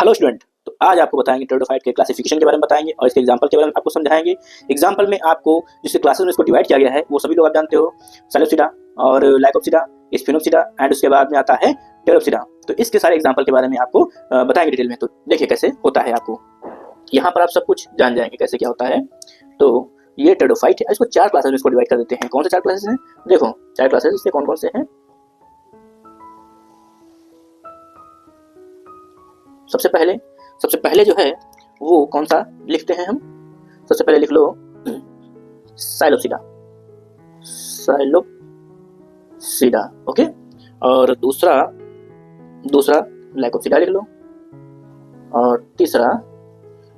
Hello student, तो आज आपको बताएंगे टेरिडोफाइट के क्लासिफिकेशन के बारे में बताएंगे और इसके एग्जांपल के बारे में आपको समझाएंगे। एग्जांपल में आपको जिससे क्लासेस में इसको डिवाइड किया गया है वो सभी लोग आप जानते हो, साइलोप्सिडा और लाइकोप्सिडा, स्फिनोप्सिडा एंड उसके बाद में आता है टेरोप्सिडा। तो इसके सारे एग्जांपल के बारे में आपको बताएंगे डिटेल में। तो देखिए कैसे होता है, आपको यहाँ पर आप सब कुछ जान जाएंगे कैसे क्या होता है। तो ये टेरिडोफाइट है, इसको 4 क्लासेस में इसको डिवाइड कर देते हैं। कौन से 4 क्लासेस हैं? देखो 4 क्लासेस इससे कौन कौन से हैं। सबसे पहले जो है वो कौन सा लिखते हैं हम? सबसे पहले लिख लो साइलोप्सिडा, साइलोप्सिडा, ओके। और दूसरा लाइकोप्सिडा लिख लो, और तीसरा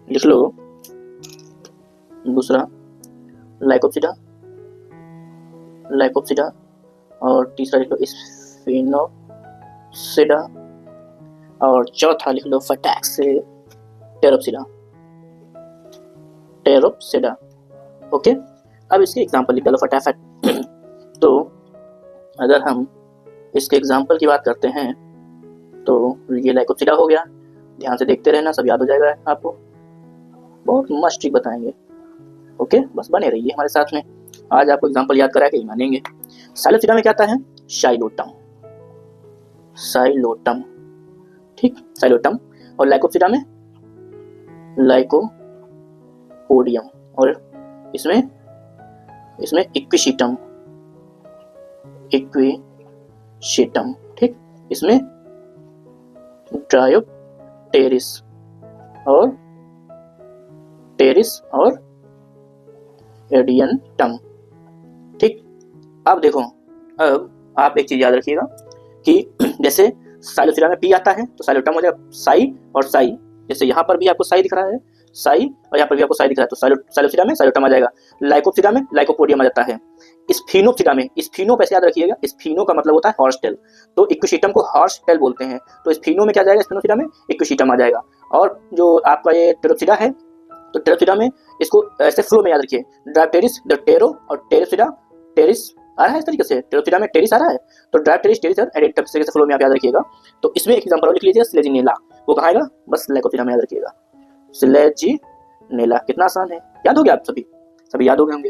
लिख लो दूसरा लाइकोप्सिडा, और तीसरा लिख लो स्फिनोप्सिडा, और चौथा लिख लो फटाक से टेरोप्सिडा, ओके। अब इसके एग्जांपल निकालो फटाफट। तो अगर हम इसके एग्जांपल की बात करते हैं तो ये लाइकोप्सिडा हो गया, ध्यान से देखते रहना, सब याद हो जाएगा आपको, बहुत मस्त ट्रिक बताएंगे, ओके। बस बने रहिए हमारे साथ में, आज आपको एग्जांपल याद करा के ही मानेंगे। साइलोप्सिडा में क्या आता है? साइलोटम, ठीक, साइलोटम। और लाइकोप्सिडा में लाइकोपोडियम, और इसमें इक्विशीटम, ठीक। इसमें ड्रायोप्टेरिस और एडियंटम, ठीक। अब देखो, अब आप एक चीज याद रखिएगा कि जैसे साइलोप्सिडा में पी आता है तो साइलोटम हो जाएगा साई और साई। जैसे यहाँ पर भी आपको साई दिख रहा है, साई, और यहाँ पर भी आपको साई दिख रहा है, तो साइलोप्सिडा में साइलोटम आ जाएगा। लाइकोप्सिडा में लाइकोपोडियम आ जाता है। स्फिनोप्सिडा में स्फिनो पैसे याद रखिएगा, स्फिनो का मतलब होता है हॉर्स टेल, तो इक्विशीटम को हॉर्स टेल बोलते हैं। तो स्फिनो में क्या जाएगा? स्फिनोप्सिडा में इक्विशीटम आ जाएगा। और जो आपका ये टेरोप्सिडा है, तो टेरोप्सिडा में इसको ऐसे फ्लो में याद रखिए, ड्रायोप्टेरिस, द टेरो, और टेरोप्सिडा, टेरिस आ रहा है इस तरीके से, टेरोप्सिडा में टेरिस आ रहा है, तो ड्रायोप्टेरिस, टेरिस और एडियंटम से फ्लो में आप याद रखिएगा। तो इसमें एक एग्जांपल और लिख लीजिएगा, स्लेजिनेला, वो कहाँ आएगा? बस लाइकोप्सिडा में याद रखिएगा, स्लेजिनेला। कितना आसान है, याद हो गया? आप सभी याद हो गए होंगे।